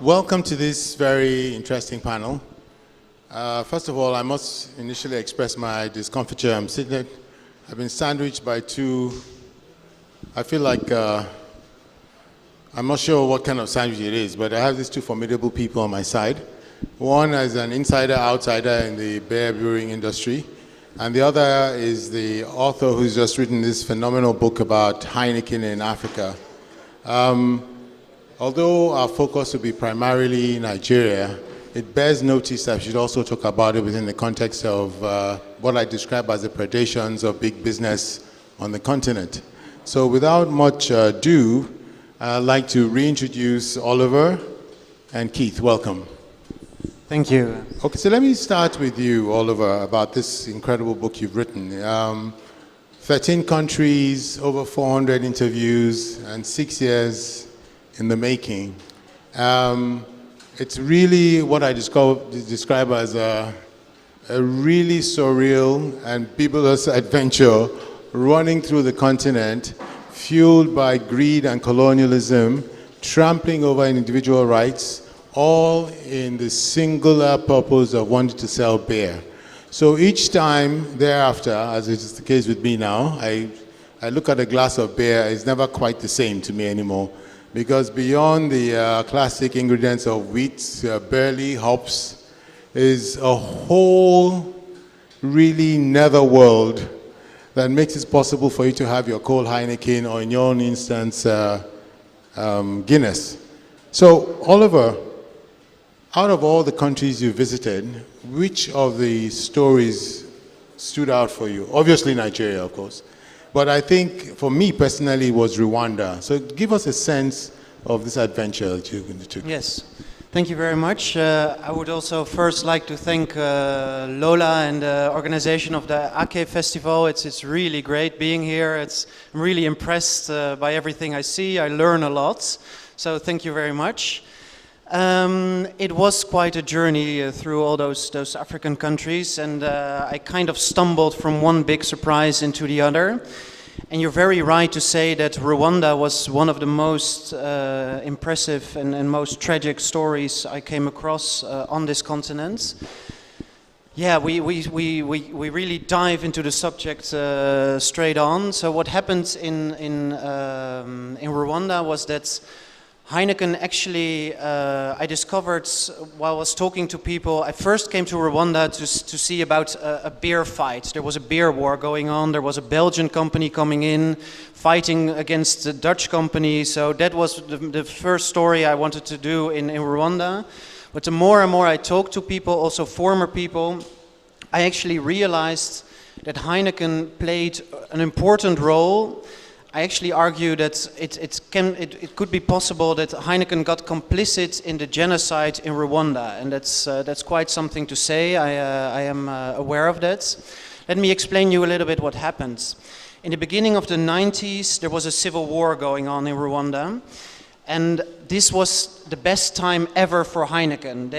Welcome to this very interesting panel. First of all, I must initially express my discomfiture. I've been sandwiched by two, I feel like, I'm not sure what kind of sandwich it is, but I have these two formidable people on my side. One is an insider, outsider in the beer brewing industry, and the other is the author who's just written this phenomenal book about Heineken in Africa. Although our focus will be primarily Nigeria, it bears notice that we should also talk about it within the context of what I describe as the predations of big business on the continent. So without much ado, I'd like to reintroduce Oliver and Keith. Welcome. Thank you. Okay, so let me start with you, Oliver, about this incredible book you've written. 13 countries, over 400 interviews, and 6 years in the making. It's really what I describe as a really surreal and bibulous adventure running through the continent, fueled by greed and colonialism, trampling over individual rights, all in the singular purpose of wanting to sell beer. So each time thereafter, as is the case with me now, I look at a glass of beer, it's never quite the same to me anymore. Because beyond the classic ingredients of wheat, barley, hops, is a whole really netherworld that makes it possible for you to have your cold Heineken, or in your own instance, Guinness. So, Oliver, out of all the countries you visited, which of the stories stood out for you? Obviously Nigeria, of course. But I think, for me personally, it was Rwanda. So give us a sense of this adventure that you took. Yes, thank you very much. I would also first like to thank Lola and the organization of the Ake Festival. It's really great being here. I'm really impressed by everything I see. I learn a lot. So thank you very much. It was quite a journey through all those African countries, and I kind of stumbled from one big surprise into the other. And you're very right to say that Rwanda was one of the most impressive and most tragic stories I came across on this continent. Yeah, we really dive into the subject straight on. So what happened in Rwanda was that Heineken actually, I discovered while I was talking to people, I first came to Rwanda to see about a beer fight. There was a beer war going on. There was a Belgian company coming in, fighting against the Dutch company. So that was the first story I wanted to do in Rwanda. But the more and more I talked to people, also former people, I actually realized that Heineken played an important role. I actually argue that it could be possible that Heineken got complicit in the genocide in Rwanda, and that's quite something to say. I am aware of that. Let me explain you a little bit what happened. In the beginning of the 90s, there was a civil war going on in Rwanda, and this was the best time ever for Heineken.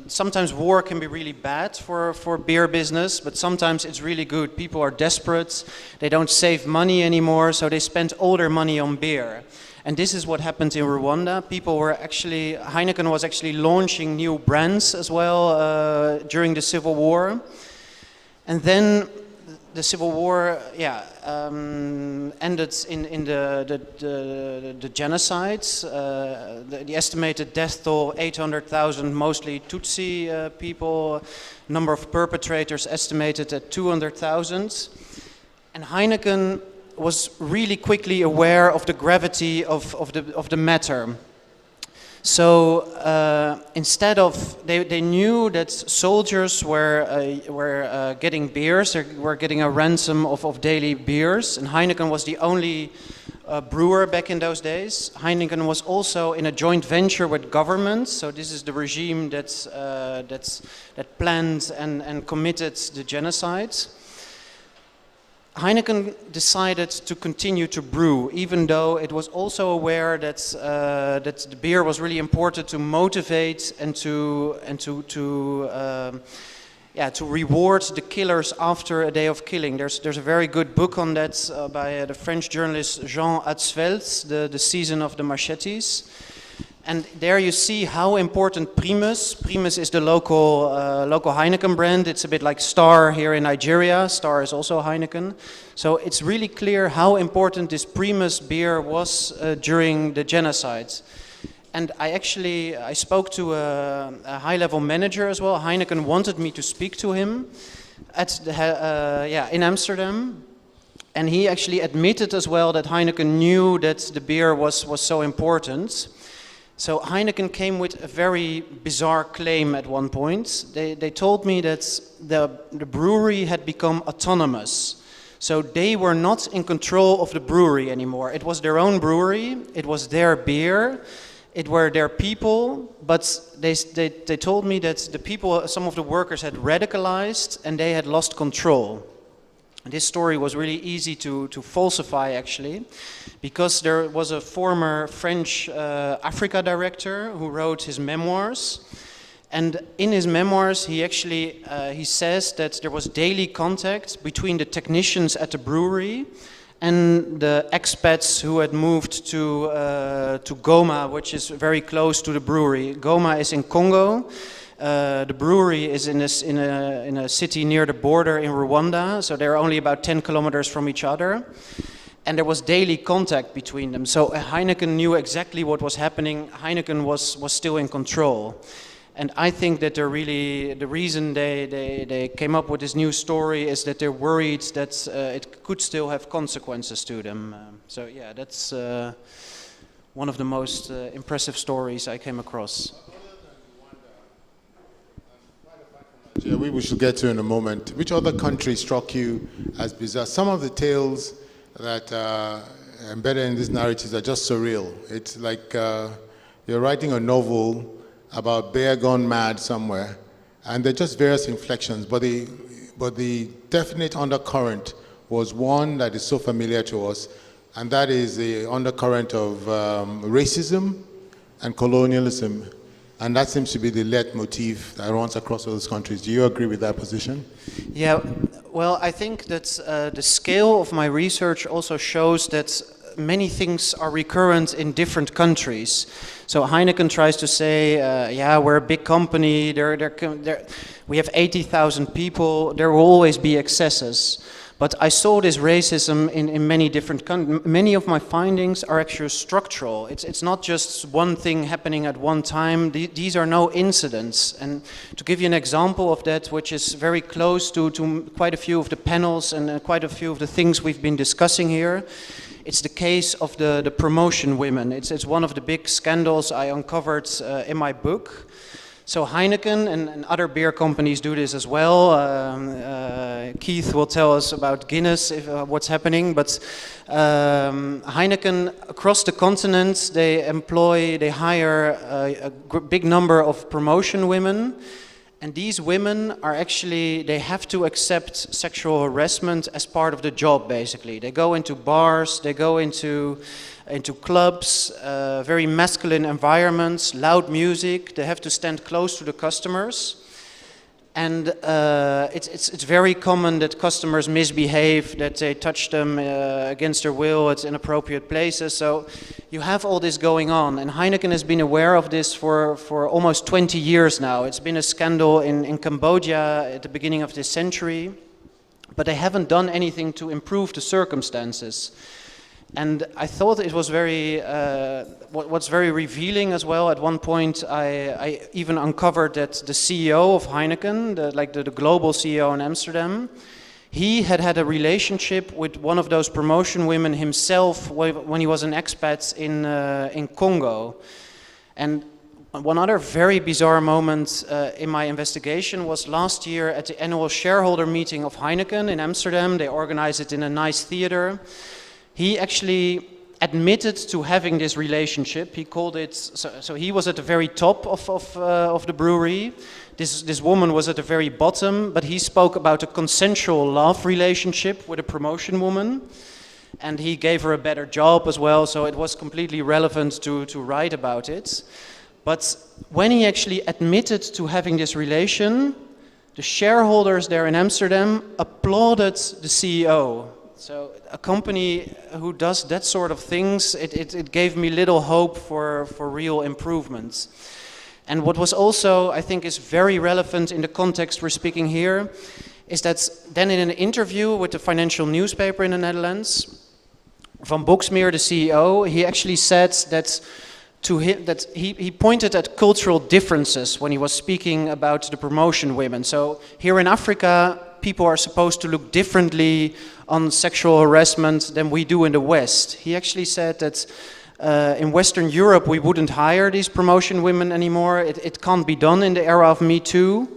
Sometimes war can be really bad for beer business, but sometimes it's really good. People are desperate, they don't save money anymore, so they spend all their money on beer. And this is what happened in Rwanda. Heineken was actually launching new brands as well during the civil war. And then the civil war, ended in the genocides. The estimated death toll, 800,000, mostly Tutsi people. Number of perpetrators estimated at 200,000. And Heineken was really quickly aware of the gravity of the matter. So instead of, they knew that soldiers were getting beers, they were getting a ransom of daily beers, and Heineken was the only brewer back in those days. Heineken was also in a joint venture with government, so this is the regime that planned and committed the genocide. Heineken decided to continue to brew, even though it was also aware that the beer was really important to motivate and to reward the killers after a day of killing. There's a very good book on that by the French journalist Jean Hatzfeldt, The Season of the Machetes. And there you see how important Primus is the local Heineken brand. It's a bit like Star here in Nigeria. Star is also Heineken. So it's really clear how important this Primus beer was during the genocide. And I spoke to a high-level manager as well. Heineken wanted me to speak to him in Amsterdam. And he actually admitted as well that Heineken knew that the beer was so important. So Heineken came with a very bizarre claim at one point. They told me that the brewery had become autonomous. So they were not in control of the brewery anymore. It was their own brewery, it was their beer, it were their people, but they told me that the people, some of the workers had radicalized and they had lost control. This story was really easy to falsify, actually, because there was a former French Africa director who wrote his memoirs. And in his memoirs, he says that there was daily contact between the technicians at the brewery and the expats who had moved to Goma, which is very close to the brewery. Goma is in Congo. The brewery is in a city near the border in Rwanda, so they're only about 10 kilometers from each other. And there was daily contact between them. So Heineken knew exactly what was happening. Heineken was still in control. And I think that the reason they came up with this new story is that they're worried that it could still have consequences to them. So yeah, that's one of the most impressive stories I came across. Yeah, we should get to in a moment. Which other country struck you as bizarre? Some of the tales that are embedded in these narratives are just surreal. It's like you're writing a novel about bear gone mad somewhere, and they're just various inflections, but the definite undercurrent was one that is so familiar to us, and that is the undercurrent of racism and colonialism. And that seems to be the leitmotif that runs across all those countries. Do you agree with that position? Yeah, well, I think that the scale of my research also shows that many things are recurrent in different countries. So Heineken tries to say, we're a big company, we have 80,000 people, there will always be excesses. But I saw this racism in many different countries. Many of my findings are actually structural. It's not just one thing happening at one time. These are no incidents. And to give you an example of that, which is very close to quite a few of the panels and quite a few of the things we've been discussing here, it's the case of the promotion women. It's one of the big scandals I uncovered in my book. So Heineken and other beer companies do this as well. Keith will tell us about Guinness, what's happening. But Heineken, across the continent, they hire a big number of promotion women. And these women are they have to accept sexual harassment as part of the job, basically. They go into bars, they go into clubs, very masculine environments, loud music. They have to stand close to the customers. And it's very common that customers misbehave, that they touch them against their will at inappropriate places. So you have all this going on. And Heineken has been aware of this for almost 20 years now. It's been a scandal in Cambodia at the beginning of this century. But they haven't done anything to improve the circumstances. And I thought it was what's very revealing as well. At one point, I even uncovered that the CEO of Heineken, the global CEO in Amsterdam, he had a relationship with one of those promotion women himself when he was an expat in Congo. And one other very bizarre moment in my investigation was last year at the annual shareholder meeting of Heineken in Amsterdam. They organized it in a nice theater. He actually admitted to having this relationship. He called it, so he was at the very top of the brewery. This woman was at the very bottom, but he spoke about a consensual love relationship with a promotion woman. And he gave her a better job as well, so it was completely relevant to write about it. But when he actually admitted to having this relation, the shareholders there in Amsterdam applauded the CEO. So a company who does that sort of things, it gave me little hope for real improvements. And what was also, I think, is very relevant in the context we're speaking here, is that then in an interview with the financial newspaper in the Netherlands, Van Boxmeer, the CEO, he actually said that to him, that he pointed at cultural differences when he was speaking about the promotion women. So here in Africa, people are supposed to look differently on sexual harassment than we do in the West. He actually said that in Western Europe, we wouldn't hire these promotion women anymore. It can't be done in the era of Me Too.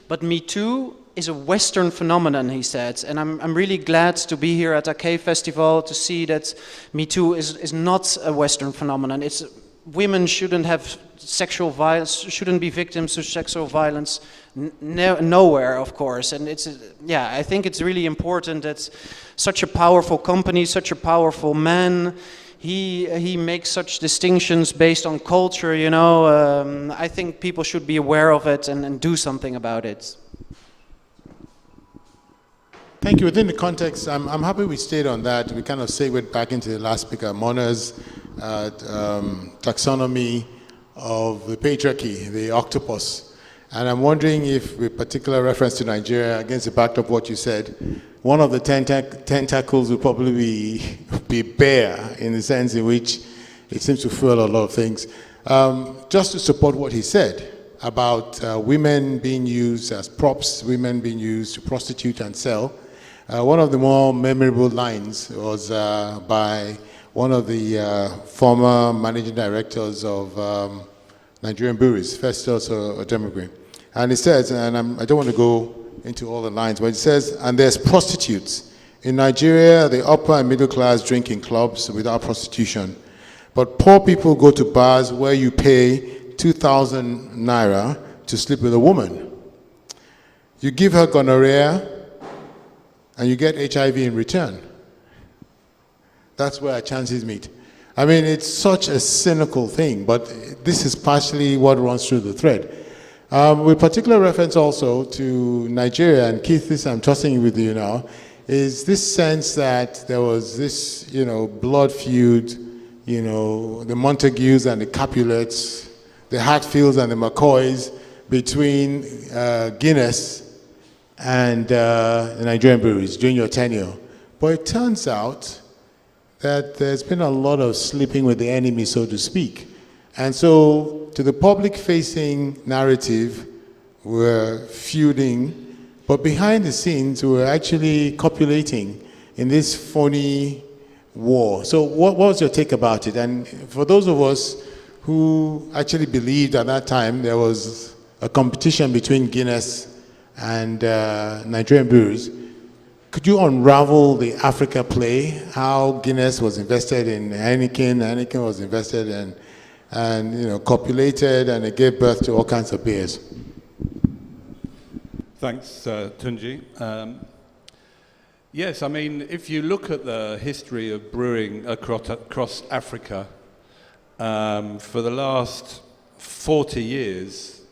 But Me Too is a Western phenomenon, he said. And I'm really glad to be here at AK Festival to see that Me Too is not a Western phenomenon. It's women shouldn't have sexual violence, shouldn't be victims of sexual violence nowhere, of course. And I think it's really important that such a powerful company, such a powerful man, he makes such distinctions based on culture, you know. I think people should be aware of it and do something about it. Thank you. Within the context, I'm happy we stayed on that. We kind of segued back into the last speaker, Mona's taxonomy of the patriarchy, the octopus. And I'm wondering if, with particular reference to Nigeria, against the backdrop of what you said, one of the tentacles will probably be bear, in the sense in which it seems to fill a lot of things. Just to support what he said about women being used as props, women being used to prostitute and sell, one of the more memorable lines was by one of the former managing directors of Nigerian breweries, Festus Odemegwe. And it says, and I don't want to go into all the lines, but it says, and there's prostitutes. In Nigeria, the upper and middle class drink in clubs without prostitution. But poor people go to bars where you pay 2,000 naira to sleep with a woman. You give her gonorrhea and you get HIV in return. That's where our chances meet. I mean, it's such a cynical thing, but this is partially what runs through the thread. With particular reference also to Nigeria, and Keith, this I'm trusting with you now, is this sense that there was this, blood feud, the Montagues and the Capulets, the Hatfields and the McCoys between Guinness and the Nigerian breweries during your tenure. But it turns out that there's been a lot of sleeping with the enemy, so to speak. And so, to the public-facing narrative, we're feuding, but behind the scenes, we're actually copulating in this phony war. So what was your take about it? And for those of us who actually believed at that time there was a competition between Guinness and Nigerian breweries, could you unravel the Africa play, how Guinness was invested in Heineken, Heineken was invested in, and copulated, and it gave birth to all kinds of beers? Thanks, Tunji. Yes, I mean, if you look at the history of brewing across Africa, for the last 40 years,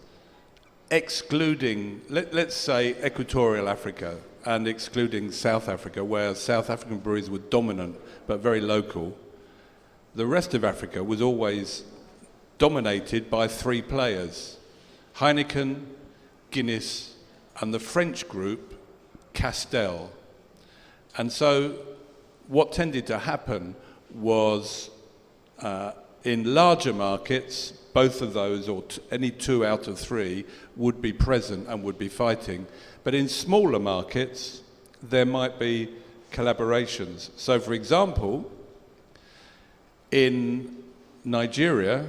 excluding, let's say, Equatorial Africa, and excluding South Africa, where South African breweries were dominant but very local, the rest of Africa was always dominated by three players: Heineken, Guinness, and the French group, Castel. And so what tended to happen was, in larger markets, both of those, or any two out of three, would be present and would be fighting. But in smaller markets, there might be collaborations. So, for example, in Nigeria,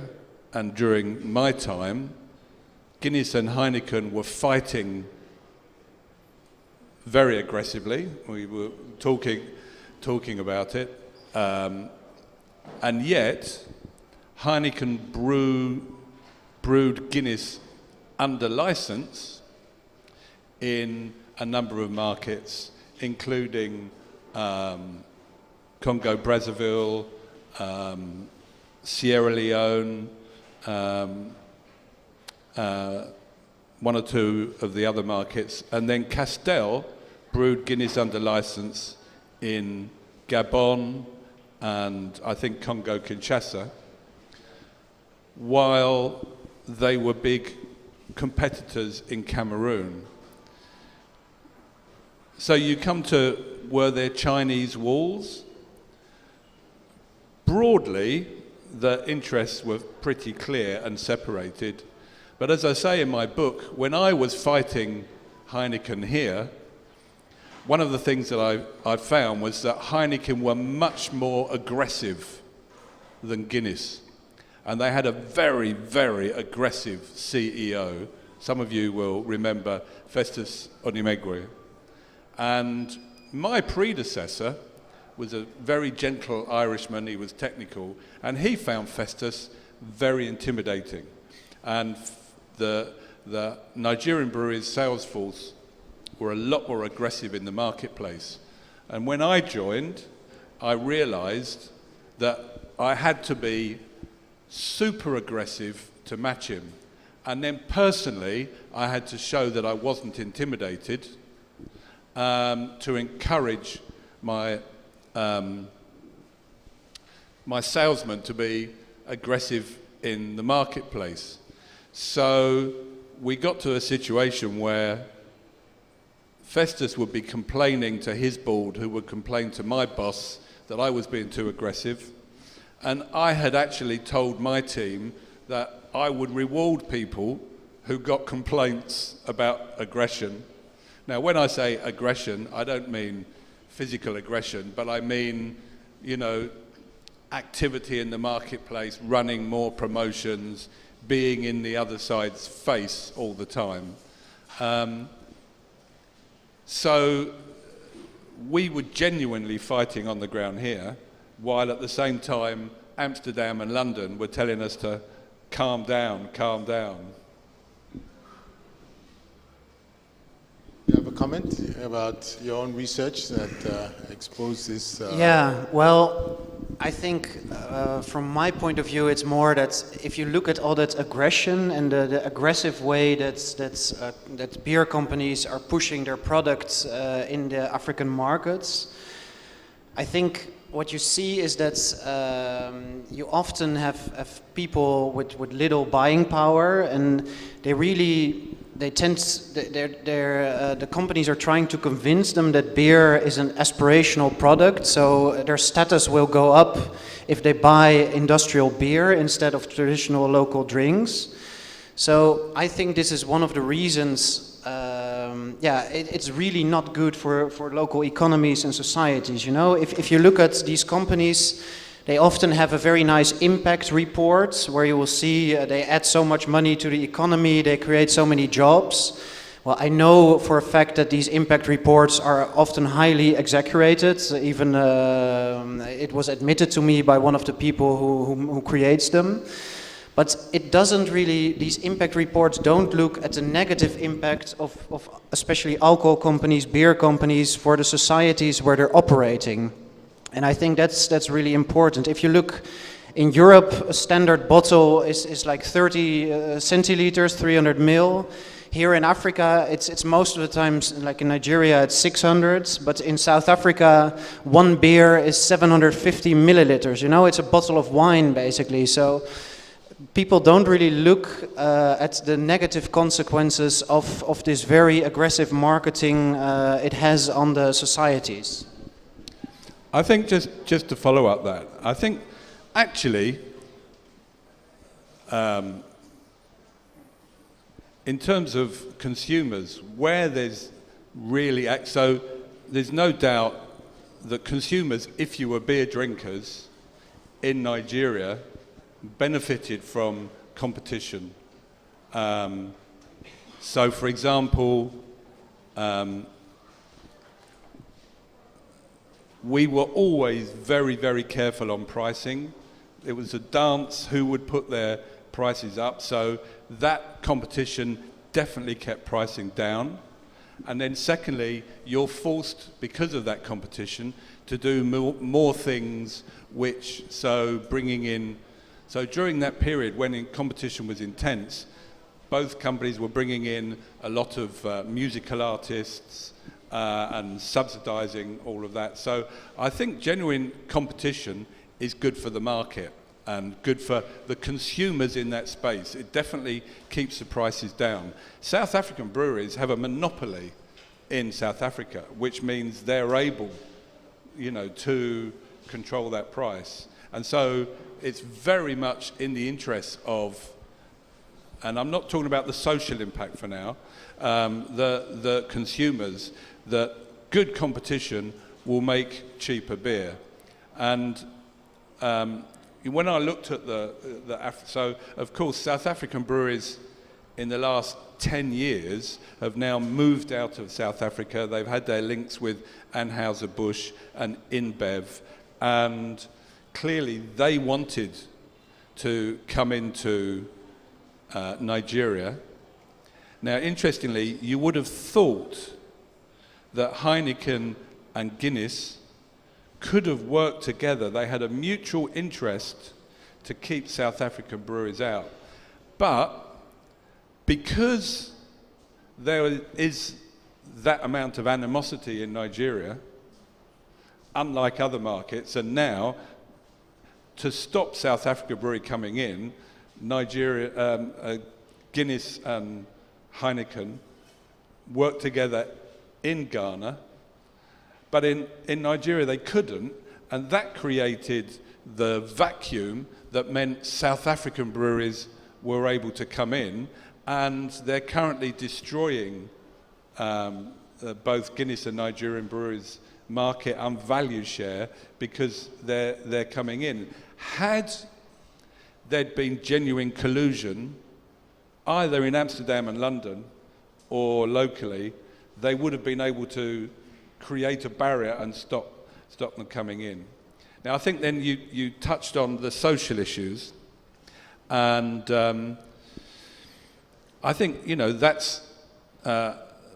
and during my time, Guinness and Heineken were fighting very aggressively. We were talking about it. And yet, Heineken brewed Guinness under license in a number of markets, including Congo, Brazzaville, Sierra Leone, one or two of the other markets. And then Castel brewed Guinness under license in Gabon and I think Congo-Kinshasa, while they were big competitors in Cameroon. So you come to, were there Chinese walls? Broadly, the interests were pretty clear and separated. But as I say in my book, when I was fighting Heineken here, one of the things that I found was that Heineken were much more aggressive than Guinness. And they had a very, very aggressive CEO. Some of you will remember Festus Onimegwe. And my predecessor was a very gentle Irishman. He was technical, and he found Festus very intimidating. And the Nigerian breweries' sales force were a lot more aggressive in the marketplace. And when I joined, I realized that I had to be super aggressive to match him. And then personally, I had to show that I wasn't intimidated, to encourage my my salesmen to be aggressive in the marketplace. So we got to a situation where Festus would be complaining to his board, who would complain to my boss that I was being too aggressive. And I had actually told my team that I would reward people who got complaints about aggression. Now, when I say aggression, I don't mean physical aggression, but I mean, you know, activity in the marketplace, running more promotions, being in the other side's face all the time. So we were genuinely fighting on the ground here, while at the same time Amsterdam and London were telling us to calm down, calm down. You have a comment about your own research that exposed this? Yeah, well, I think from my point of view, it's more that if you look at all that aggression and the aggressive way that beer companies are pushing their products in the African markets, I think what you see is that you often have people with little buying power, and the companies are trying to convince them that beer is an aspirational product, so their status will go up if they buy industrial beer instead of traditional local drinks. So I think this is one of the reasons, it's really not good for local economies and societies. You know, if you look at these companies, they often have a very nice impact report where you will see they add so much money to the economy, they create so many jobs. Well, I know for a fact that these impact reports are often highly exaggerated. Even it was admitted to me by one of the people who creates them. But it doesn't really, these impact reports don't look at the negative impact of especially alcohol companies, beer companies, for the societies where they're operating. And I think that's really important. If you look in Europe, a standard bottle is like 30 centiliters, 300 ml. Here in Africa, it's most of the times, like in Nigeria, it's 600, but in South Africa, one beer is 750 milliliters. You know, it's a bottle of wine, basically. So people don't really look at the negative consequences of this very aggressive marketing it has on the societies. I think just to follow up that, I think actually in terms of consumers, where there's really, so there's no doubt that consumers, if you were beer drinkers in Nigeria, benefited from competition. So for example, we were always very, very careful on pricing. It was a dance who would put their prices up, so that competition definitely kept pricing down. And then secondly, you're forced, because of that competition, to do more things which, so during that period when competition was intense, both companies were bringing in a lot of musical artists, and subsidising all of that. So I think genuine competition is good for the market and good for the consumers in that space. It definitely keeps the prices down. South African breweries have a monopoly in South Africa, which means they're able, to control that price. And so it's very much in the interest of, and I'm not talking about the social impact for now, the consumers, that good competition will make cheaper beer. And when I looked at so of course South African breweries in the last 10 years have now moved out of South Africa. They've had their links with Anheuser-Busch and InBev, and clearly they wanted to come into Nigeria. Now, interestingly, you would have thought that Heineken and Guinness could have worked together. They had a mutual interest to keep South African breweries out. But because there is that amount of animosity in Nigeria, unlike other markets, and now to stop South Africa brewery coming in, Guinness and Heineken worked together in Ghana, but in Nigeria they couldn't, and that created the vacuum that meant South African breweries were able to come in, and they're currently destroying both Guinness and Nigerian breweries' market and value share because they're coming in. Had there'd been genuine collusion, either in Amsterdam and London or locally, they would have been able to create a barrier and stop them coming in. Now, I think then you touched on the social issues, and I think, that's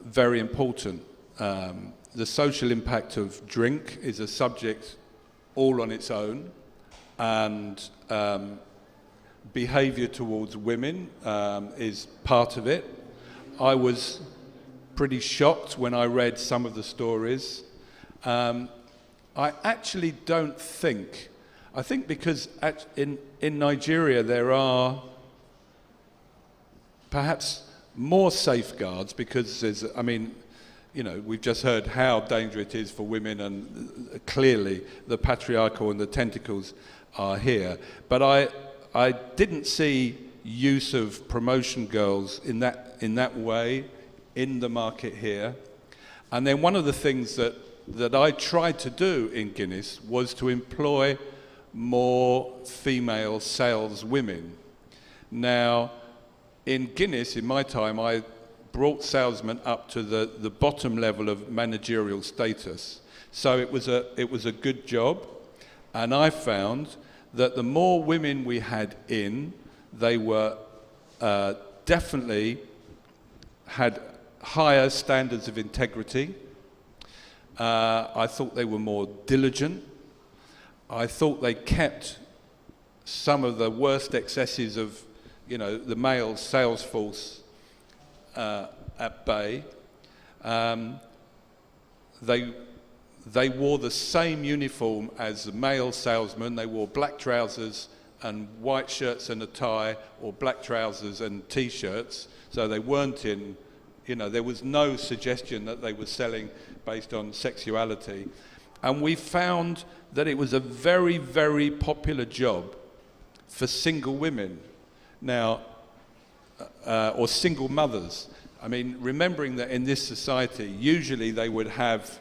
very important. The social impact of drink is a subject all on its own, and behaviour towards women is part of it. I was pretty shocked when I read some of the stories. I actually don't think, I think because in Nigeria there are perhaps more safeguards because there's, we've just heard how dangerous it is for women, and clearly the patriarchal and the tentacles are here. But I didn't see use of promotion girls in that way in the market here. And then one of the things that I tried to do in Guinness was to employ more female sales women. Now, in Guinness, in my time, I brought salesmen up to the bottom level of managerial status. So it was a good job, and I found that the more women we had in, they were definitely had higher standards of integrity. I thought they were more diligent. I thought they kept some of the worst excesses of, the male sales force at bay. They wore the same uniform as the male salesmen. They wore black trousers and white shirts and a tie, or black trousers and t-shirts. So they weren't in, there was no suggestion that they were selling based on sexuality. And we found that it was a very, very popular job for single women now, or single mothers. I mean, remembering that in this society, usually they would have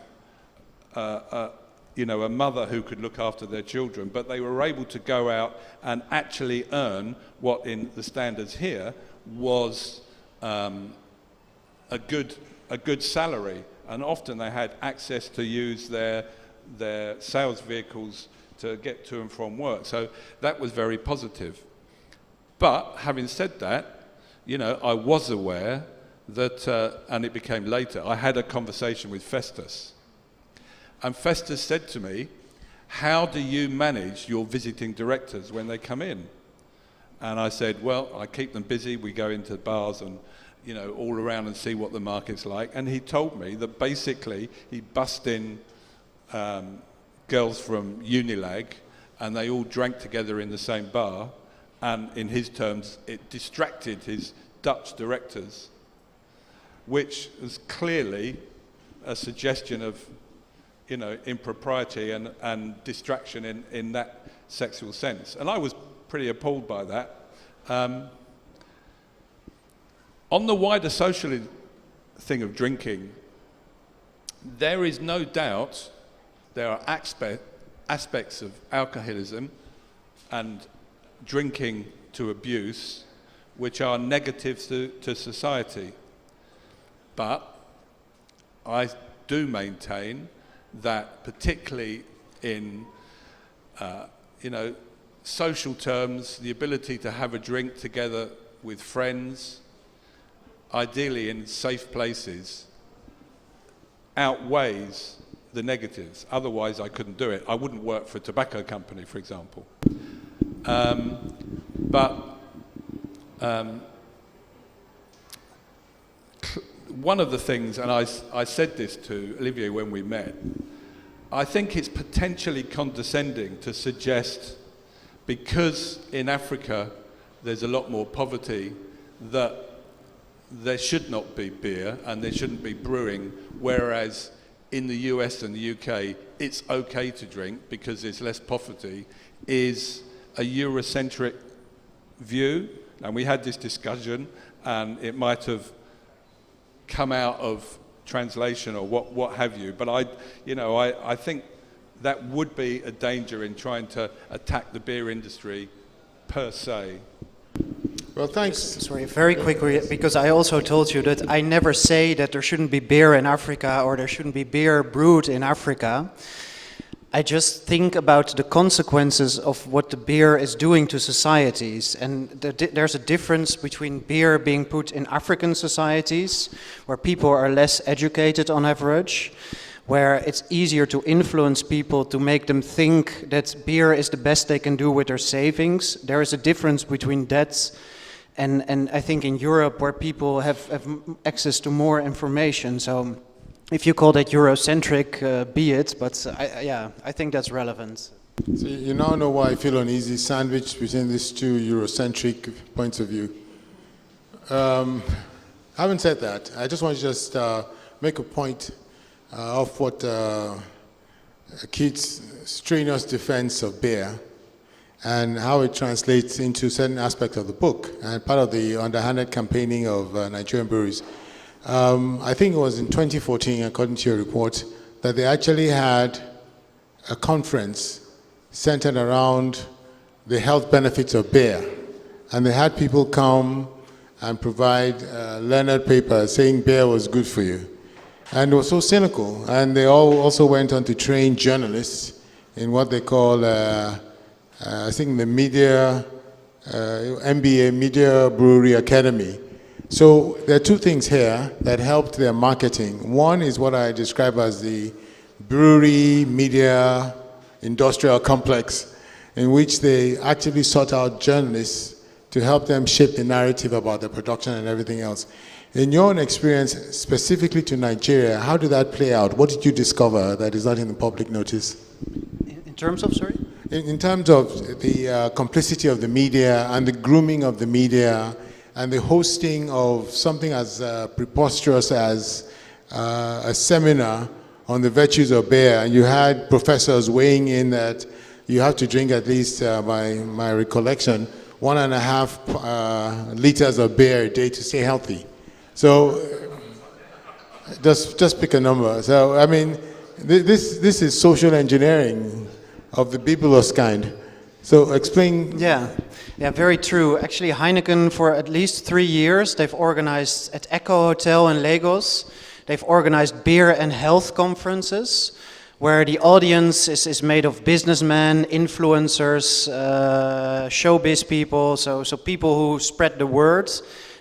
a mother who could look after their children, but they were able to go out and actually earn what in the standards here was a good salary, and often they had access to use their sales vehicles to get to and from work. So that was very positive. But having said that, I was aware that, and it became later, I had a conversation with Festus. And Festus said to me, how do you manage your visiting directors when they come in? And I said, well, I keep them busy. We go into bars and, all around and see what the market's like. And he told me that basically he bussed in girls from Unilag, and they all drank together in the same bar, and in his terms, it distracted his Dutch directors, which was clearly a suggestion of, impropriety and distraction in that sexual sense. And I was pretty appalled by that. On the wider social thing of drinking, there is no doubt there are aspects of alcoholism and drinking to abuse which are negative to society. But I do maintain that particularly in social terms, the ability to have a drink together with friends, ideally in safe places, outweighs the negatives. Otherwise I couldn't do it. I wouldn't work for a tobacco company, for example. One of the things, and I said this to Olivier when we met, I think it's potentially condescending to suggest, because in Africa there's a lot more poverty, that there should not be beer and there shouldn't be brewing, whereas in the US and the UK it's okay to drink because there's less poverty, is a Eurocentric view. And we had this discussion, and it might have come out of translation or what have you. But I think that would be a danger in trying to attack the beer industry per se. Well, thanks. Sorry, very quickly, because I also told you that I never say that there shouldn't be beer in Africa or there shouldn't be beer brewed in Africa. I just think about the consequences of what the beer is doing to societies. And there's a difference between beer being put in African societies, where people are less educated on average, where it's easier to influence people to make them think that beer is the best they can do with their savings. There is a difference between that and I think in Europe, where people have access to more information. So if you call that Eurocentric, be it, but I think that's relevant. So you now know why I feel uneasy sandwiched between these two Eurocentric points of view. Having said that, I just want to make a point of what Keith's strenuous defense of beer and how it translates into certain aspects of the book and part of the underhanded campaigning of Nigerian breweries. I think it was in 2014, according to your report, that they actually had a conference centered around the health benefits of beer. And they had people come and provide learned papers saying beer was good for you. And it was so cynical. And they all also went on to train journalists in what they call, I think, the media, MBA, Media Brewery Academy. So there are two things here that helped their marketing. One is what I describe as the brewery media industrial complex, in which they actively sought out journalists to help them shape the narrative about the production and everything else. In your own experience, specifically to Nigeria, how did that play out? What did you discover that is not in the public notice? In terms of, sorry? In terms of the complicity of the media and the grooming of the media and the hosting of something as preposterous as a seminar on the virtues of beer, and you had professors weighing in that you have to drink at least, by my recollection, 1.5 liters of beer a day to stay healthy. So just pick a number. So I mean, this is social engineering of the bibulous kind. So explain. Yeah, very true. Actually, Heineken, for at least 3 years, they've organized at Echo Hotel in Lagos, they've organized beer and health conferences, where the audience is made of businessmen, influencers, showbiz people, so people who spread the word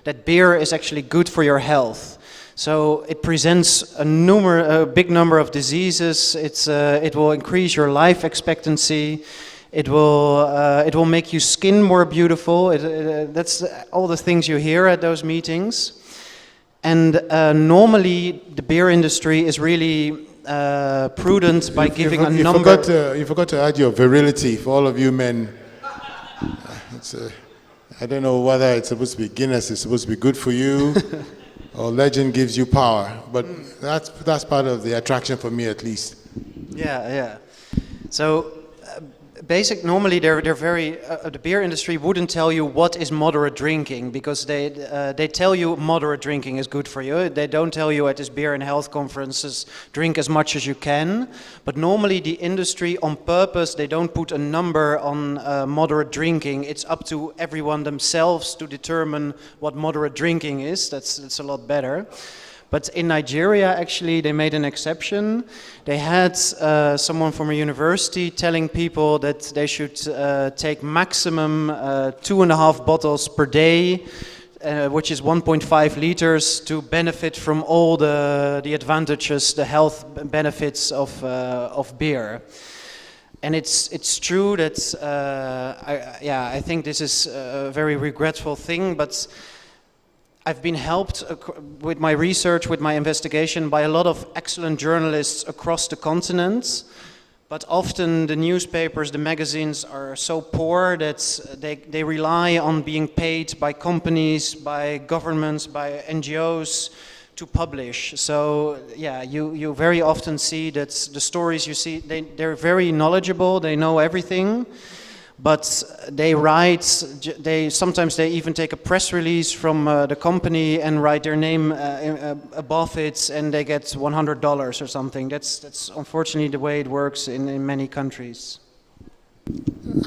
that beer is actually good for your health. So it presents a big number of diseases. It will increase your life expectancy. It will make your skin more beautiful. That's all the things you hear at those meetings. And normally the beer industry is really prudent by giving a number. You forgot to add your virility for all of you men. I don't know whether it's supposed to be Guinness is supposed to be good for you, or Legend gives you power. But that's part of the attraction for me, at least. Yeah. So normally they're very. The beer industry wouldn't tell you what is moderate drinking, because they tell you moderate drinking is good for you. They don't tell you at this beer and health conferences drink as much as you can. But normally the industry, on purpose, they don't put a number on moderate drinking. It's up to everyone themselves to determine what moderate drinking is. That's a lot better. But in Nigeria, actually, they made an exception. They had someone from a university telling people that they should take maximum 2.5 bottles per day, which is 1.5 liters, to benefit from all the advantages, the health benefits of beer. And it's true that I think this is a very regretful thing, but I've been helped with my research, with my investigation, by a lot of excellent journalists across the continent. But often the newspapers, the magazines are so poor that they rely on being paid by companies, by governments, by NGOs to publish. So yeah, you very often see that the stories you see, they're very knowledgeable, they know everything. But they write, sometimes they even take a press release from the company and write their name above it, and they get $100 or something. That's unfortunately the way it works in many countries.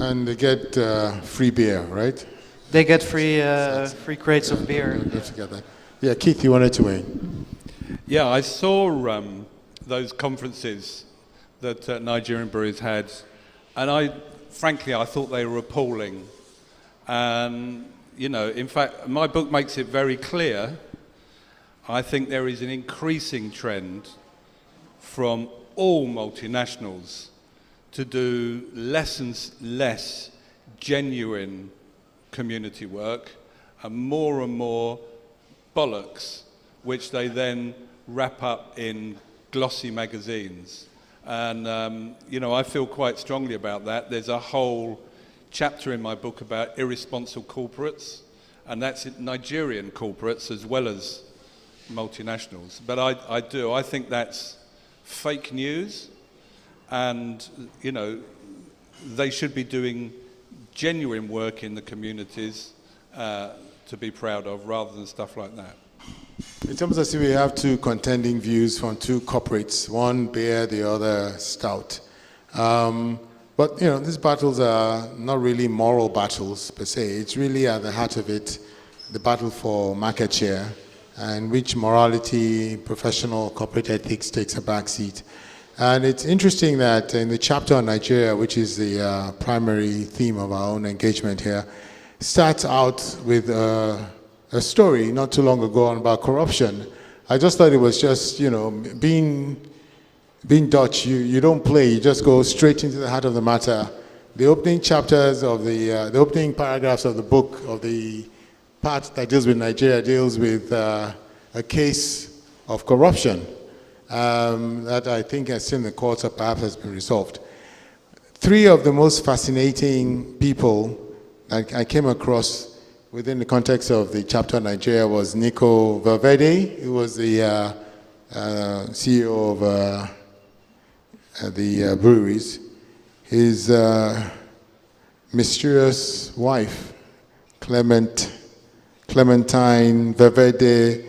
And they get free beer, right? They get free crates of beer. Don't forget that. Yeah, Keith, you wanted to weigh. Yeah, I saw those conferences that Nigerian breweries had, and frankly, I thought they were appalling. And, in fact, my book makes it very clear. I think there is an increasing trend from all multinationals to do less and less genuine community work and more bollocks, which they then wrap up in glossy magazines. And, I feel quite strongly about that. There's a whole chapter in my book about irresponsible corporates, and that's Nigerian corporates as well as multinationals. But I think that's fake news, and, they should be doing genuine work in the communities to be proud of, rather than stuff like that. It's almost as if we have two contending views from two corporates, one beer, the other stout. But, these battles are not really moral battles per se. It's really at the heart of it, the battle for market share, and which morality, professional, corporate ethics takes a backseat. And it's interesting that in the chapter on Nigeria, which is the primary theme of our own engagement here, starts out with a story not too long ago about corruption. I just thought it was just, being Dutch, you don't play, you just go straight into the heart of the matter. The opening chapters of the opening paragraphs of the book, of the part that deals with Nigeria, deals with a case of corruption that I think has seen the courts or perhaps has been resolved. Three of the most fascinating people I came across within the context of the chapter on Nigeria was Nico Valverde, who was the CEO of the breweries. His mysterious wife, Clementine Valverde,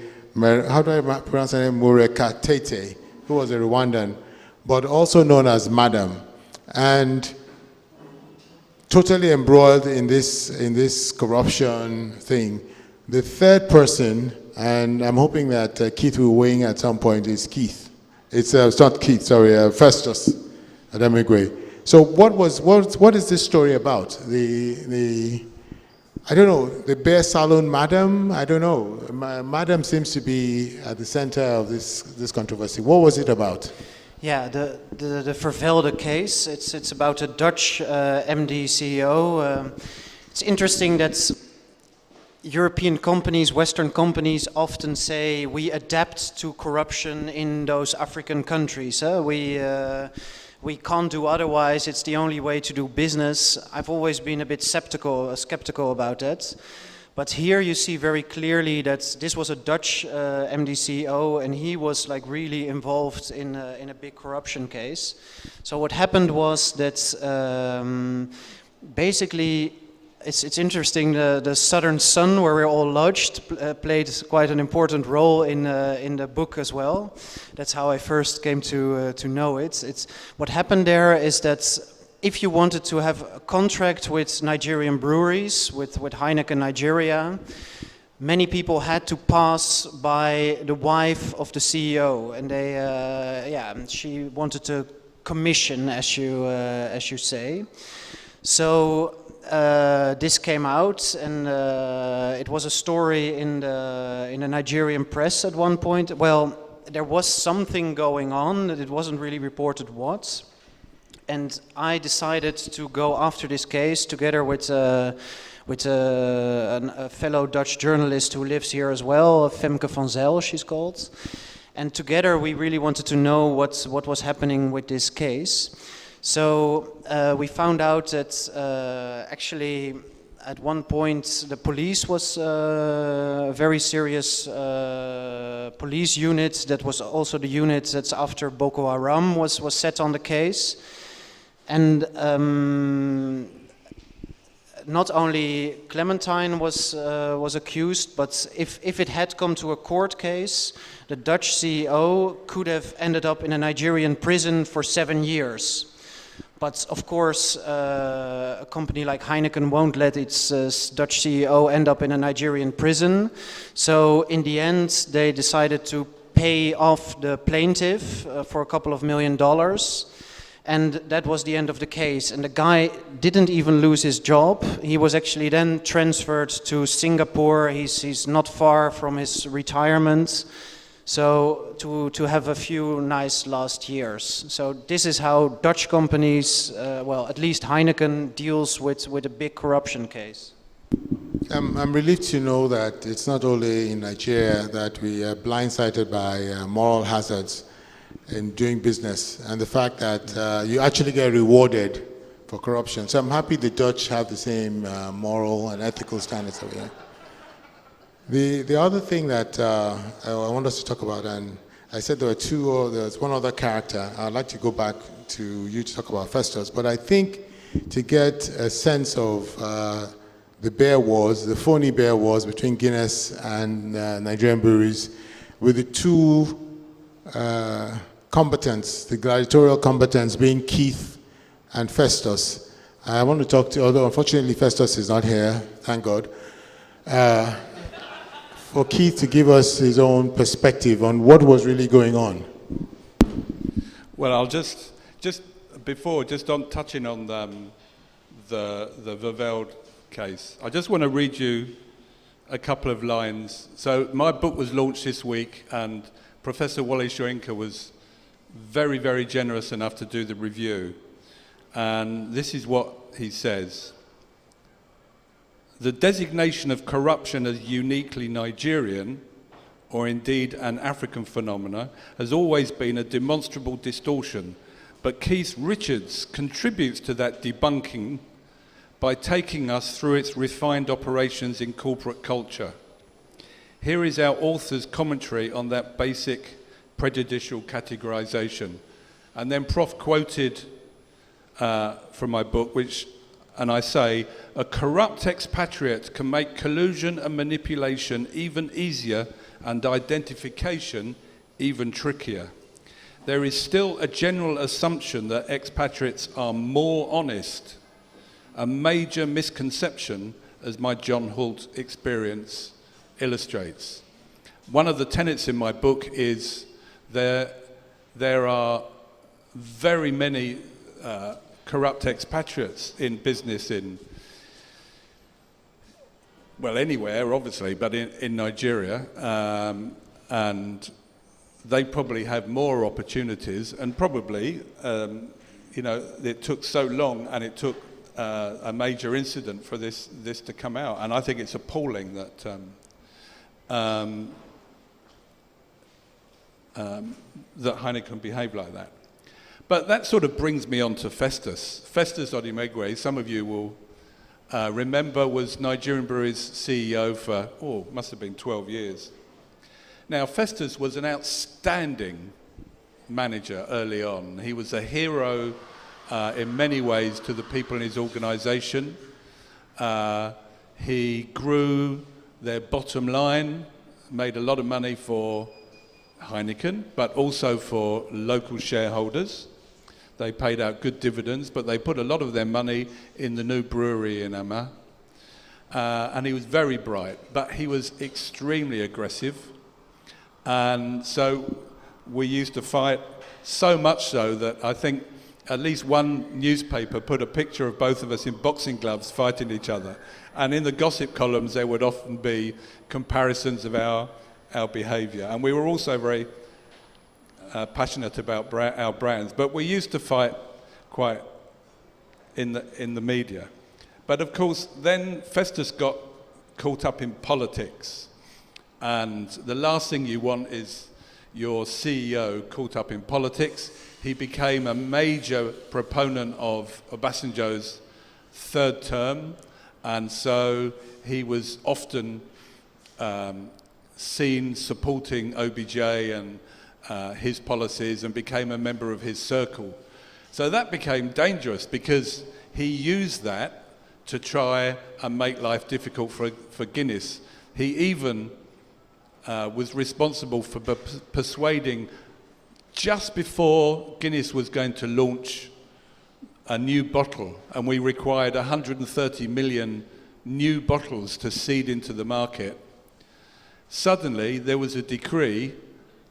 how do I pronounce her name? Murekatete, who was a Rwandan, but also known as Madam. And totally embroiled in this corruption thing. The third person, and I'm hoping that Keith will weigh in at some point, is Keith. It's not Keith, sorry, Festus Ademegwe. So what is this story about? I don't know, the beer salon madam? I don't know. Madam seems to be at the center of this controversy. What was it about? Yeah, the Vervelde case. It's about a Dutch MD CEO. It's interesting that European companies, Western companies often say we adapt to corruption in those African countries. We can't do otherwise, it's the only way to do business. I've always been a bit skeptical about that. But here you see very clearly that this was a Dutch MD-CEO, and he was like really involved in a big corruption case. So what happened was that basically, it's interesting, the Southern Sun, where we're all lodged, played quite an important role in the book as well. That's how I first came to know it. What happened there is that if you wanted to have a contract with Nigerian breweries, with Heineken Nigeria, many people had to pass by the wife of the CEO, and she wanted to commission, as you say. So this came out, and it was a story in the Nigerian press at one point. Well, there was something going on, it wasn't really reported what. And I decided to go after this case together with a fellow Dutch journalist who lives here as well, Femke van Zyl, she's called. And together we really wanted to know what was happening with this case. So we found out that actually at one point the police was a very serious police unit that was also the unit that's after Boko Haram was set on the case. And not only Clementine was accused, but if it had come to a court case, the Dutch CEO could have ended up in a Nigerian prison for 7 years. But of course, a company like Heineken won't let its Dutch CEO end up in a Nigerian prison. So in the end, they decided to pay off the plaintiff for a couple of $1 million. And that was the end of the case. And the guy didn't even lose his job. He was actually then transferred to Singapore. He's not far from his retirement. So to have a few nice last years. So this is how Dutch companies, well, at least Heineken, deals with a big corruption case. I'm relieved to know that it's not only in Nigeria that we are blindsided by moral hazards in doing business, and the fact that you actually get rewarded for corruption. So I'm happy the Dutch have the same moral and ethical standards over here. The other thing that I want us to talk about, and I said there's one other character. I'd like to go back to you to talk about Festus, but I think to get a sense of the beer wars, the phony beer wars between Guinness and Nigerian breweries, with the two combatants, the gladiatorial combatants being Keith and Festus. I want to talk to, although unfortunately Festus is not here, thank God, for Keith to give us his own perspective on what was really going on. Well, I'll just on touching on the Vervelde case, I just want to read you a couple of lines. So my book was launched this week, and Professor Wole Soyinka was very, very generous enough to do the review. And this is what he says. The designation of corruption as uniquely Nigerian, or indeed an African phenomena, has always been a demonstrable distortion. But Keith Richards contributes to that debunking by taking us through its refined operations in corporate culture. Here is our author's commentary on that basic prejudicial categorization. And then Prof quoted from my book, and I say, a corrupt expatriate can make collusion and manipulation even easier and identification even trickier. There is still a general assumption that expatriates are more honest, a major misconception, as my John Holt experience illustrates. One of the tenets in my book is there are very many corrupt expatriates in business anywhere, obviously, but in Nigeria, and they probably have more opportunities, and probably, it took so long, and it took a major incident for this to come out, and I think it's appalling that that Heineken behave like that. But that sort of brings me on to Festus. Festus Odimegwe, some of you will remember, was Nigerian Breweries CEO for, must have been 12 years. Now, Festus was an outstanding manager early on. He was a hero in many ways to the people in his organisation. He grew their bottom line, made a lot of money for Heineken, but also for local shareholders. They paid out good dividends, but they put a lot of their money in the new brewery in Amma. And he was very bright, but he was extremely aggressive. And so we used to fight, so much so that I think at least one newspaper put a picture of both of us in boxing gloves fighting each other. And in the gossip columns, there would often be comparisons of our behaviour. And we were also very passionate about our brands, but we used to fight quite in the media. But of course, then Festus got caught up in politics, and the last thing you want is your CEO caught up in politics. He became a major proponent of Obasanjo's third term, and so he was often seen supporting OBJ and his policies, and became a member of his circle. So that became dangerous because he used that to try and make life difficult for Guinness. He even was responsible for persuading, just before Guinness was going to launch a new bottle, and we required 130 million new bottles to seed into the market, suddenly there was a decree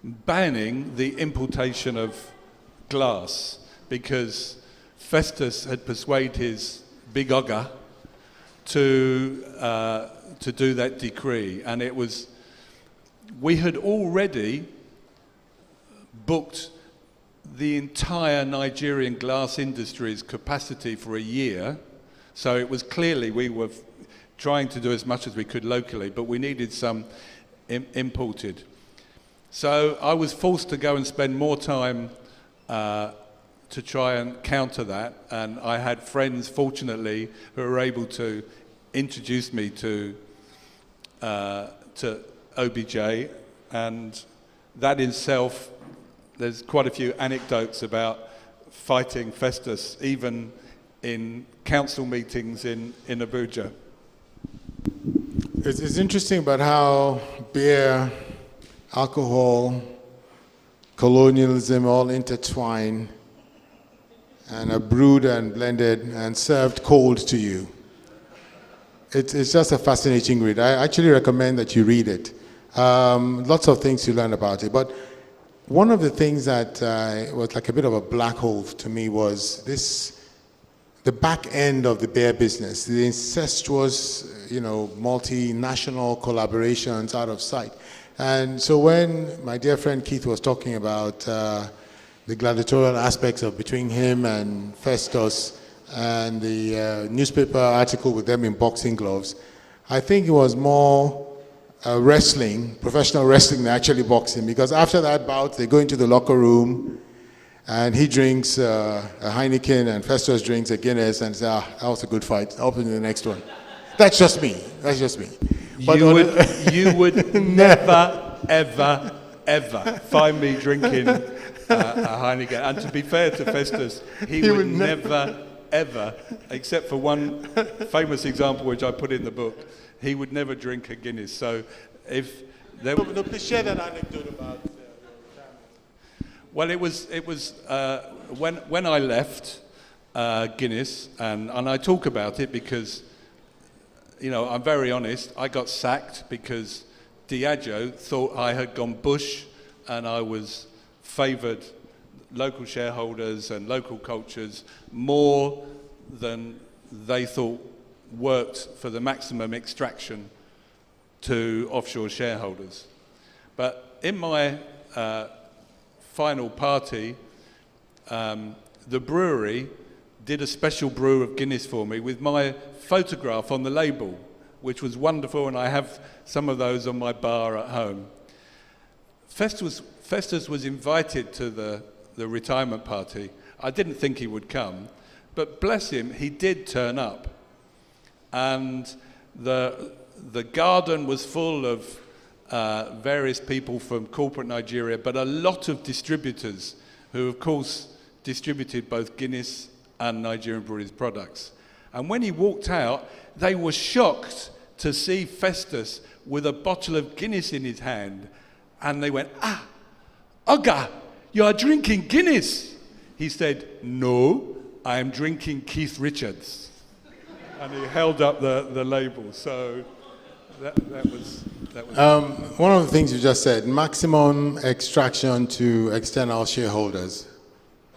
banning the importation of glass because Festus had persuaded his big ogre to do that decree. And it was, we had already booked the entire Nigerian glass industry's capacity for a year, so it was clearly we were trying to do as much as we could locally, but we needed some imported. So I was forced to go and spend more time to try and counter that, and I had friends, fortunately, who were able to introduce me to OBJ, and that in itself, there's quite a few anecdotes about fighting Festus, even in council meetings in Abuja. It's interesting about how beer, alcohol, colonialism all intertwine and are brewed and blended and served cold to you. It's just a fascinating read. I actually recommend that you read it. Lots of things you learn about it. But one of the things that was like a bit of a black hole to me was the back end of the beer business, the incestuous, multinational collaborations out of sight. And so when my dear friend Keith was talking about the gladiatorial aspects of between him and Festus and the newspaper article with them in boxing gloves, I think it was more wrestling, professional wrestling than actually boxing, because after that bout, they go into the locker room and he drinks a Heineken and Festus drinks a Guinness and says, that was a good fight, I'll open the next one. That's just me. But you would never, ever, ever find me drinking a Heineken. And to be fair to Festus, he would never, ever, except for one famous example which I put in the book, he would never drink a Guinness. So if there... No, please share that anecdote about your family. Well, it was when I left Guinness, and I talk about it because, I'm very honest, I got sacked because Diageo thought I had gone bush and I was favoured local shareholders and local cultures more than they thought worked for the maximum extraction to offshore shareholders. But in my final party, the brewery did a special brew of Guinness for me with my photograph on the label, which was wonderful, and I have some of those on my bar at home. Festus was invited to the retirement party. I didn't think he would come, but bless him, he did turn up. And the garden was full of various people from corporate Nigeria, but a lot of distributors who, of course, distributed both Guinness and Nigerian breweries products. And when he walked out, they were shocked to see Festus with a bottle of Guinness in his hand. And they went, "Ah, Oga, you are drinking Guinness." He said, "No, I am drinking Keith Richards." And he held up the label. So that was One of the things you just said, maximum extraction to external shareholders.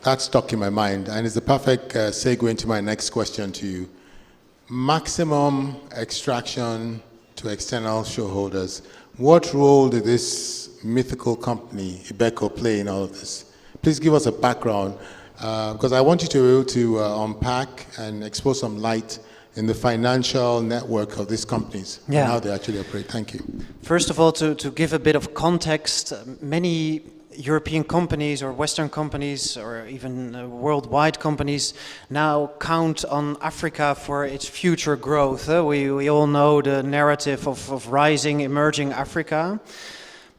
That stuck in my mind, and it's a perfect segue into my next question to you. Maximum extraction to external shareholders. What role did this mythical company, Ibeco, play in all of this? Please give us a background, because I want you to be able to unpack and expose some light in the financial network of these companies and how they actually operate. Thank you. First of all, to give a bit of context, many European companies or Western companies or even worldwide companies now count on Africa for its future growth. We all know the narrative of rising, emerging Africa.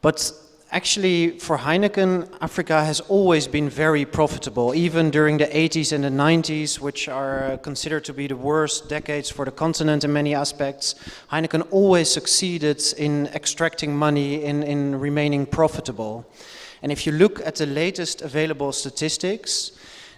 But actually, for Heineken, Africa has always been very profitable, even during the 80s and the 90s, which are considered to be the worst decades for the continent in many aspects. Heineken always succeeded in extracting money, in remaining profitable. And if you look at the latest available statistics,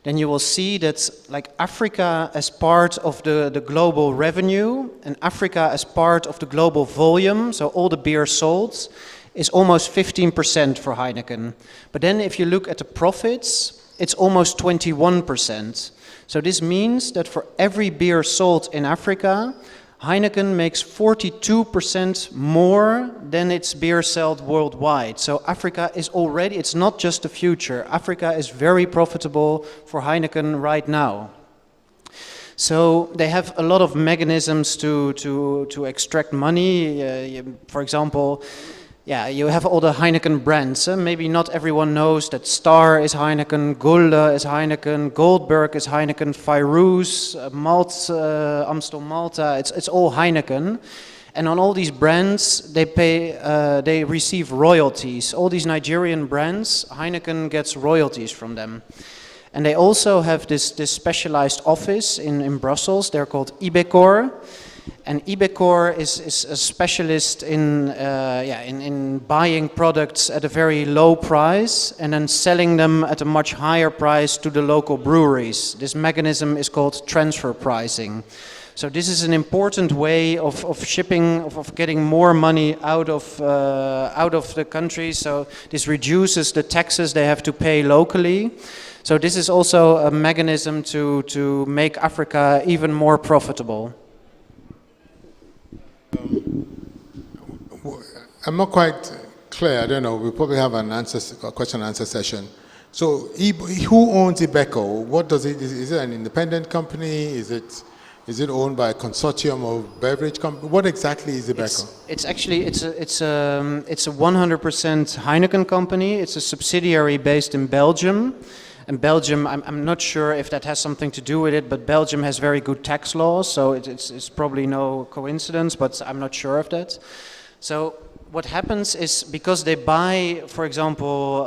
then you will see that like Africa as part of the global revenue and Africa as part of the global volume, so all the beer sold, is almost 15% for Heineken. But then if you look at the profits, it's almost 21%. So this means that for every beer sold in Africa, Heineken makes 42% more than its beer sold worldwide. So Africa is already, it's not just the future. Africa is very profitable for Heineken right now. So they have a lot of mechanisms to extract money. For example, you have all the Heineken brands. Maybe not everyone knows that Star is Heineken, Gulda is Heineken, Goldberg is Heineken, Fairouz, Amstel Malta, it's all Heineken. And on all these brands, they receive royalties. All these Nigerian brands, Heineken gets royalties from them. And they also have this specialized office in Brussels. They're called Ibecor. And Ibecor is a specialist in buying products at a very low price and then selling them at a much higher price to the local breweries. This mechanism is called transfer pricing. So this is an important way of shipping, of getting more money out of the country. So this reduces the taxes they have to pay locally. So this is also a mechanism to make Africa even more profitable. I'm not quite clear. I don't know. We'll probably have a question and answer session. So, who owns Ibeco? What does it? Is it an independent company? Is it owned by a consortium of beverage companies? What exactly is Ibeco? It's actually it's a 100% Heineken company. It's a subsidiary based in Belgium. And Belgium, I'm not sure if that has something to do with it, but Belgium has very good tax laws, so it's probably no coincidence, but I'm not sure of that. So what happens is, because they buy, for example,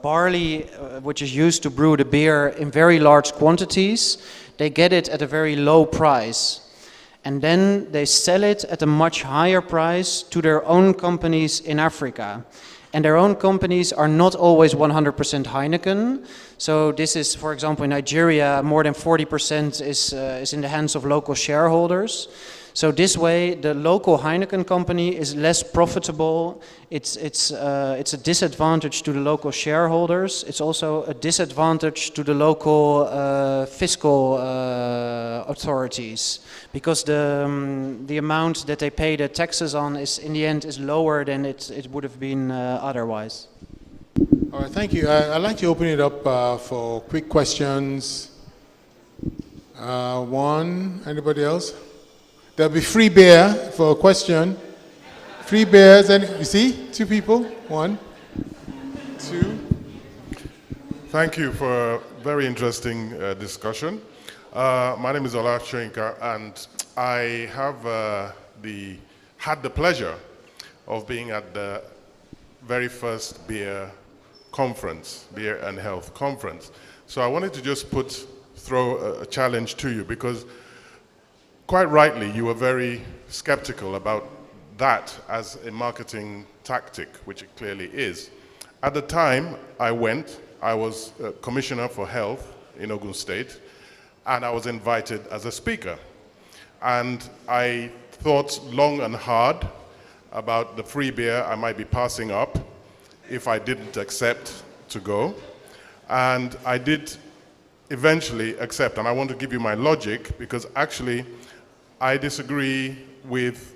barley, which is used to brew the beer in very large quantities, they get it at a very low price. And then they sell it at a much higher price to their own companies in Africa. And their own companies are not always 100% Heineken. So this is, for example, in Nigeria, more than 40% is in the hands of local shareholders. So this way, the local Heineken company is less profitable. It's a disadvantage to the local shareholders. It's also a disadvantage to the local fiscal authorities, because the amount that they pay the taxes on is, in the end, is lower than it would have been otherwise. All right, thank you. I'd like to open it up for quick questions. One. Anybody else? There'll be free beer for a question. Free beers, and you see, 2 people. 1, 2. Thank you for a very interesting discussion. My name is Ola Shoyinka, and I have had the pleasure of being at the very first beer and health conference. So I wanted to just throw a challenge to you, because quite rightly you were very skeptical about that as a marketing tactic, which it clearly is. At the time I was Commissioner for Health in Ogun State, and I was invited as a speaker. And I thought long and hard about the free beer I might be passing up if I didn't accept to go. And I did eventually accept, and I want to give you my logic, because actually I disagree with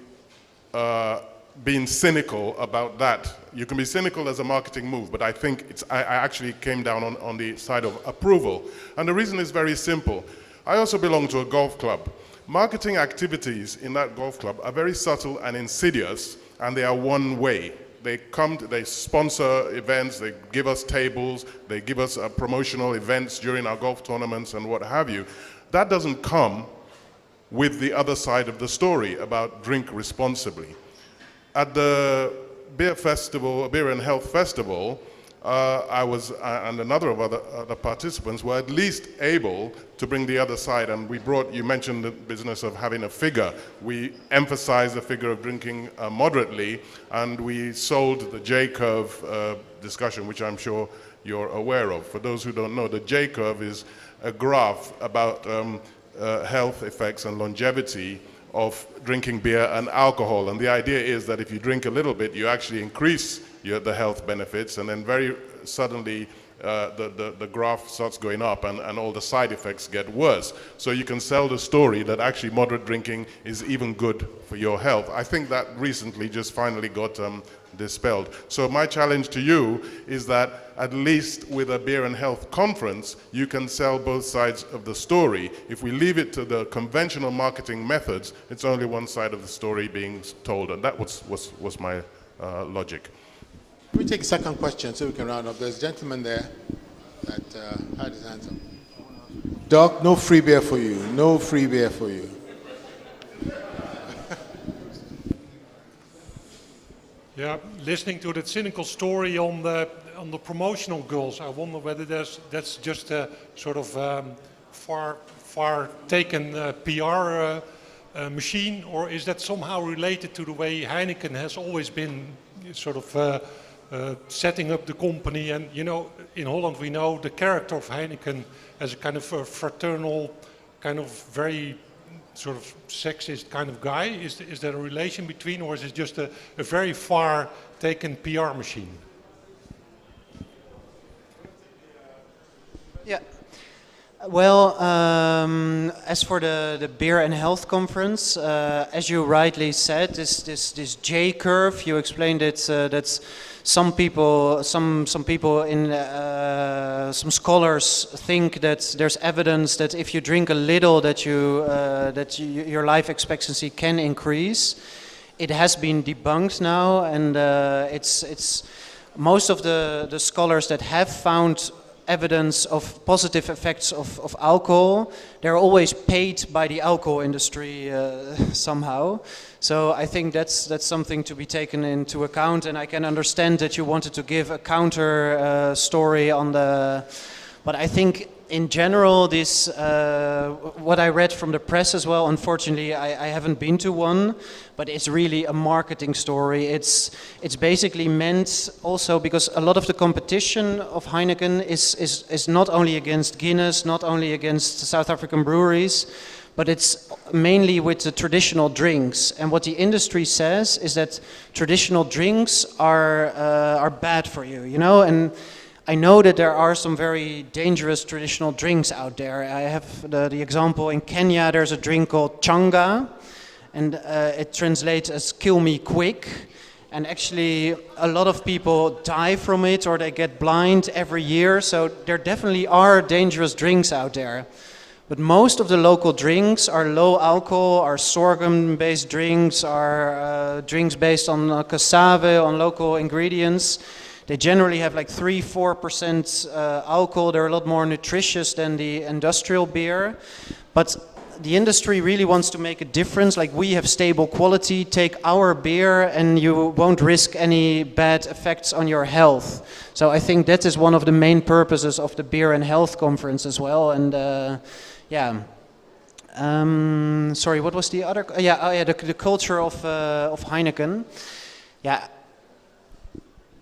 being cynical about that. You can be cynical as a marketing move, but I think I actually came down on the side of approval. And the reason is very simple. I also belong to a golf club. Marketing activities in that golf club are very subtle and insidious, and they are one way. They sponsor events, they give us tables, they give us promotional events during our golf tournaments and what have you. That doesn't come with the other side of the story about drink responsibly. At the beer and health festival, I was, and another of other participants were at least able to bring the other side, and you mentioned the business of having a figure. We emphasized the figure of drinking moderately, and we sold the J-curve discussion, which I'm sure you're aware of. For those who don't know, the J-curve is a graph about health effects and longevity of drinking beer and alcohol. And the idea is that if you drink a little bit, you actually increase the health benefits, and then very suddenly the graph starts going up, and all the side effects get worse. So you can sell the story that actually moderate drinking is even good for your health. I think that recently just finally got dispelled. So my challenge to you is that at least with a beer and health conference, you can sell both sides of the story. If we leave it to the conventional marketing methods, it's only one side of the story being told, and that was my logic. We take a second question so we can round up. There's a gentleman there that had his hands up. Doc, no free beer for you. No free beer for you. Yeah, listening to that cynical story on the promotional goals, I wonder whether that's just a sort of far taken PR machine, or is that somehow related to the way Heineken has always been sort of setting up the company? And you know, in Holland we know the character of Heineken as a kind of a fraternal, kind of very sort of sexist kind of guy. Is there a relation between, or is it just a very far taken PR machine? Yeah. Well, as for the beer and health conference, as you rightly said, this J curve, you explained it. That's some people in some scholars think that there's evidence that if you drink a little, that your life expectancy can increase. It has been debunked now, and it's most of the scholars that have found evidence of positive effects of alcohol, they're always paid by the alcohol industry somehow. So I think that's something to be taken into account, and I can understand that you wanted to give a counter story on the, but I think in general this, what I read from the press as well, unfortunately I haven't been to one, but it's really a marketing story. It's basically meant also because a lot of the competition of Heineken is not only against Guinness, not only against South African breweries, but it's mainly with the traditional drinks. And what the industry says is that traditional drinks are bad for you, you know. And I know that there are some very dangerous traditional drinks out there. I have the example in Kenya. There's a drink called changa, and it translates as "kill me quick." And actually, a lot of people die from it, or they get blind every year. So there definitely are dangerous drinks out there. But most of the local drinks are low alcohol, are sorghum-based drinks, are drinks based on cassave, on local ingredients. They generally have like 3-4% alcohol. They're a lot more nutritious than the industrial beer. But the industry really wants to make a difference. Like, we have stable quality, take our beer and you won't risk any bad effects on your health. So I think that is one of the main purposes of the Beer and Health Conference as well. And sorry, what was the other? The culture of Heineken. Yeah.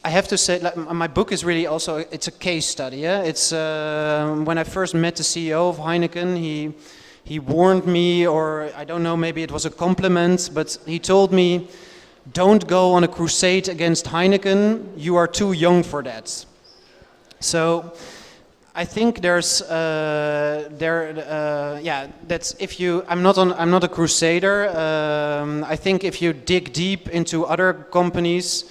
I have to say, like, my book is really also, it's a case study. Yeah? It's when I first met the CEO of Heineken, he warned me, or I don't know, maybe it was a compliment, but he told me, don't go on a crusade against Heineken, you are too young for that. So I think that's if you, I'm not a crusader. I think if you dig deep into other companies,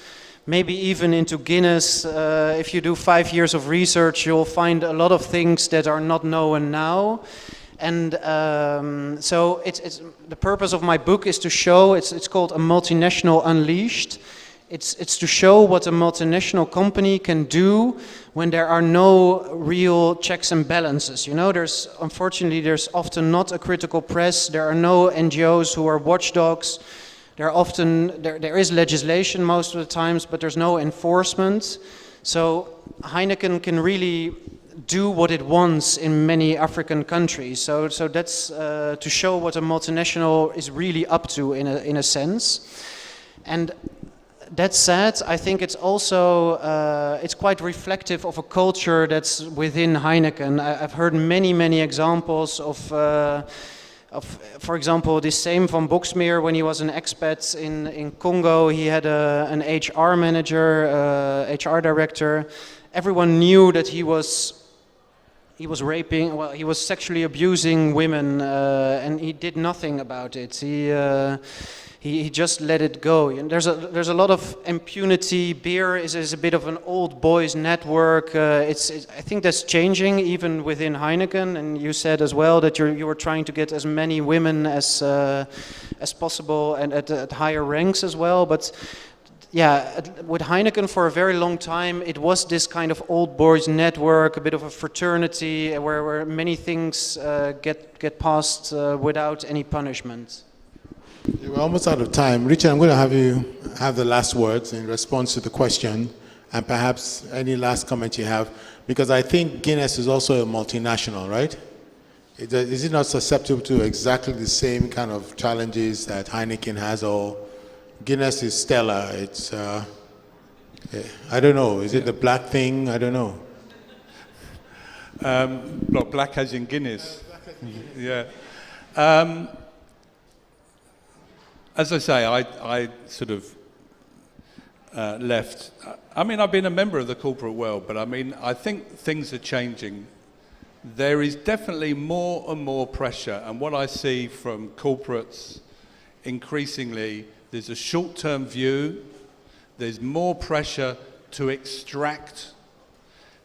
maybe even into Guinness, if you do 5 years of research, you'll find a lot of things that are not known now. And so it's the purpose of my book is to show, it's called A Multinational Unleashed. It's to show what a multinational company can do when there are no real checks and balances. You know, unfortunately there's often not a critical press. There are no NGOs who are watchdogs. There is legislation most of the times, but there's no enforcement. So Heineken can really do what it wants in many African countries. So that's to show what a multinational is really up to in a sense. And that said, I think it's also it's quite reflective of a culture that's within Heineken. I've heard many examples of, for example, this same Van Boxmeer, when he was an expat in Congo, he had an HR manager, HR director. Everyone knew that he was raping, well, he was sexually abusing women, and he did nothing about it. He just let it go. And there's a lot of impunity. Beer is a bit of an old boys network. I think that's changing even within Heineken. And you said as well that you were trying to get as many women as possible and at higher ranks as well. But yeah, with Heineken for a very long time, it was this kind of old boys network, a bit of a fraternity where many things get passed without any punishment. We're almost out of time. Richard, I'm going to have you have the last words in response to the question, and perhaps any last comment you have, because I think Guinness is also a multinational, right? Is it not susceptible to exactly the same kind of challenges that Heineken has, or Guinness is stellar? It's, I don't know, is it the black thing? I don't know. Black as in Guinness. Yeah. As I say, I sort of left. I mean, I've been a member of the corporate world, but I mean, I think things are changing. There is definitely more and more pressure, and what I see from corporates, increasingly, there's a short-term view, there's more pressure to extract,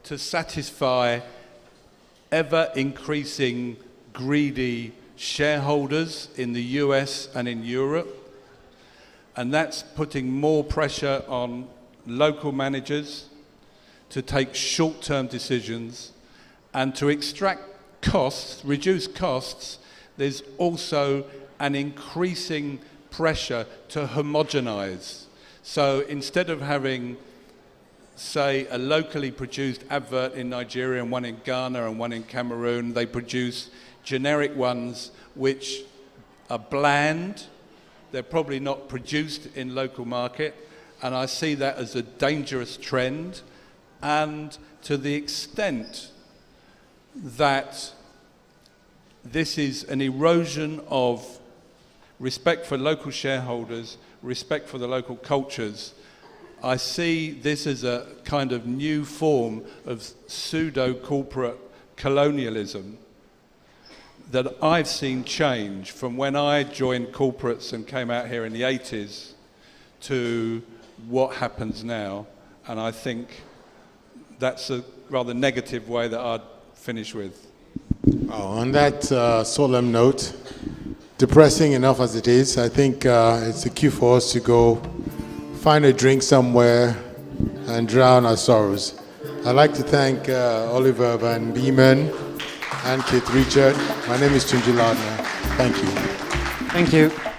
to satisfy ever-increasing greedy shareholders in the US and in Europe. And that's putting more pressure on local managers to take short-term decisions and to extract costs, reduce costs. There's also an increasing pressure to homogenize. So instead of having, say, a locally produced advert in Nigeria and one in Ghana and one in Cameroon, they produce generic ones which are bland. They're probably not produced in local market, and I see that as a dangerous trend. And to the extent that this is an erosion of respect for local shareholders, respect for the local cultures, I see this as a kind of new form of pseudo-corporate colonialism that I've seen change from when I joined corporates and came out here in the 80s to what happens now. And I think that's a rather negative way that I'd finish with. On that solemn note, depressing enough as it is, I think it's a cue for us to go find a drink somewhere and drown our sorrows. I'd like to thank Olivier van Beeman and Keith Richard. My name is Tunji Lardner. Thank you. Thank you.